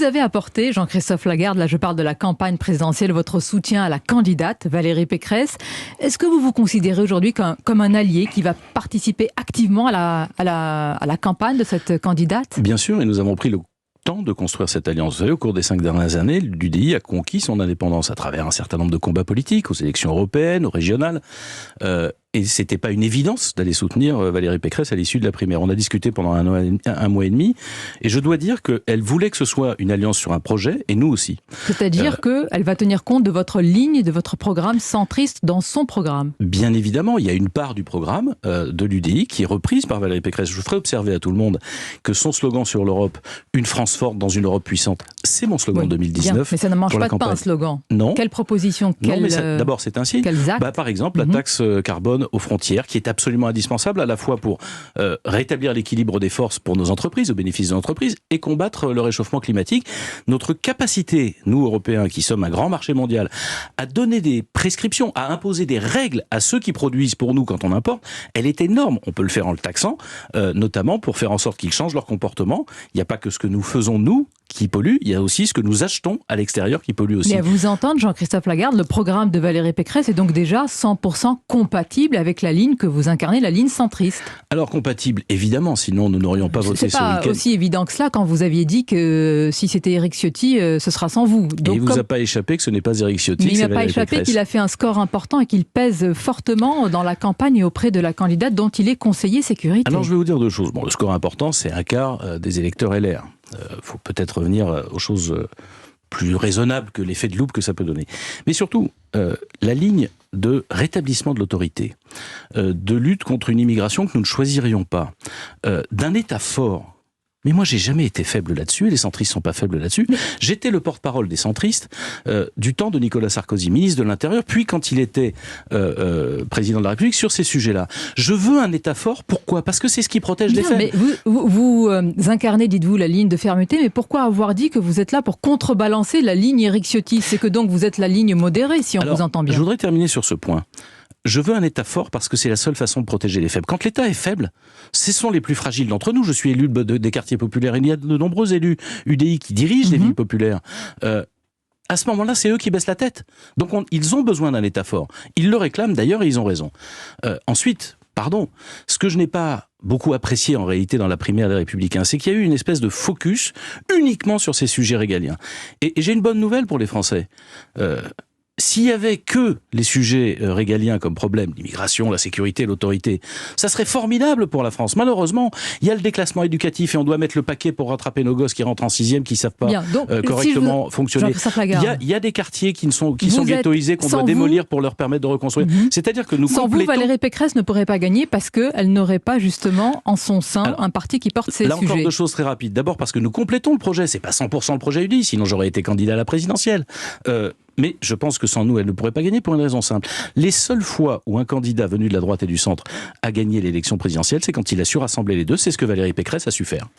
Vous avez apporté, Jean-Christophe Lagarde, là je parle de la campagne présidentielle, votre soutien à la candidate Valérie Pécresse. Est-ce que vous vous considérez aujourd'hui comme un allié qui va participer activement à la campagne de cette candidate ? Bien sûr, et nous avons pris le temps de construire cette alliance. Vous savez, au cours des 5 dernières années, l'UDI a conquis son indépendance à travers un certain nombre de combats politiques, aux élections européennes, aux régionales. Et c'était pas une évidence d'aller soutenir Valérie Pécresse à l'issue de la primaire. On a discuté pendant un mois et demi, et je dois dire qu'elle voulait que ce soit une alliance sur un projet, et nous aussi. C'est-à-dire qu'elle va tenir compte de votre ligne, de votre programme centriste dans son programme. Bien évidemment, il y a une part du programme de l'UDI qui est reprise par Valérie Pécresse. Je ferai observer à tout le monde que son slogan sur l'Europe, une France forte dans une Europe puissante, c'est mon slogan 2019. Bien, mais ça ne mange pas de pain, un slogan. Non. Quelle proposition, d'abord c'est un signe. Par exemple, la taxe carbone aux frontières, qui est absolument indispensable à la fois pour rétablir l'équilibre des forces pour nos entreprises, au bénéfice de l'entreprise, et combattre le réchauffement climatique. Notre capacité, nous Européens, qui sommes un grand marché mondial, à donner des prescriptions, à imposer des règles à ceux qui produisent pour nous quand on importe, elle est énorme. On peut le faire en le taxant, notamment pour faire en sorte qu'ils changent leur comportement. Il n'y a pas que ce que nous faisons, nous, qui pollue, il y a aussi ce que nous achetons à l'extérieur qui pollue aussi. Mais à vous entendre, Jean-Christophe Lagarde, le programme de Valérie Pécresse est donc déjà 100% compatible avec la ligne que vous incarnez, la ligne centriste. Alors compatible, évidemment, sinon nous n'aurions pas voté ce week-end. C'est pas aussi évident que cela quand vous aviez dit que si c'était Éric Ciotti, ce sera sans vous. Donc, et il ne vous a pas échappé que ce n'est pas Éric Ciotti, mais il n'a pas échappé qu'il a fait un score important et qu'il pèse fortement dans la campagne et auprès de la candidate dont il est conseiller sécurité. Alors je vais vous dire deux choses. Bon, le score important, c'est un quart des électeurs LR. Faut peut-être revenir aux choses plus raisonnables que l'effet de loupe que ça peut donner. Mais surtout, la ligne de rétablissement de l'autorité, de lutte contre une immigration que nous ne choisirions pas, d'un État fort. Mais moi, j'ai jamais été faible là-dessus, et les centristes sont pas faibles là-dessus. J'étais le porte-parole des centristes du temps de Nicolas Sarkozy, ministre de l'Intérieur, puis quand il était président de la République, sur ces sujets-là. Je veux un État fort, pourquoi ? Parce que c'est ce qui protège les faibles. Mais vous incarnez, dites-vous, la ligne de fermeté, mais pourquoi avoir dit que vous êtes là pour contrebalancer la ligne Éric Ciotti ? C'est que donc vous êtes la ligne modérée, si on vous entend bien. Je voudrais terminer sur ce point. Je veux un État fort parce que c'est la seule façon de protéger les faibles. Quand l'État est faible, ce sont les plus fragiles d'entre nous. Je suis élu des quartiers populaires. Il y a de nombreux élus UDI qui dirigent les villes populaires. À ce moment-là, c'est eux qui baissent la tête. Donc ils ont besoin d'un État fort. Ils le réclament d'ailleurs et ils ont raison. Ensuite, ce que je n'ai pas beaucoup apprécié en réalité dans la primaire des Républicains, c'est qu'il y a eu une espèce de focus uniquement sur ces sujets régaliens. Et j'ai une bonne nouvelle pour les Français. S'il y avait que les sujets régaliens comme problème, l'immigration, la sécurité, l'autorité, ça serait formidable pour la France. Malheureusement, il y a le déclassement éducatif et on doit mettre le paquet pour rattraper nos gosses qui rentrent en 6e, qui ne savent pas correctement fonctionner. Il y a des quartiers qui sont ghettoisés, qu'on doit démolir pour leur permettre de reconstruire. C'est-à-dire que nous complétons... Sans vous, Valérie Pécresse ne pourrait pas gagner parce qu'elle n'aurait pas justement en son sein un parti qui porte ces sujets. Là encore deux choses très rapides. D'abord parce que nous complétons le projet. C'est pas 100% le projet UDI, sinon j'aurais été candidat à la présidentielle. Mais je pense que sans nous, elle ne pourrait pas gagner pour une raison simple. Les seules fois où un candidat venu de la droite et du centre a gagné l'élection présidentielle, c'est quand il a su rassembler les deux. C'est ce que Valérie Pécresse a su faire.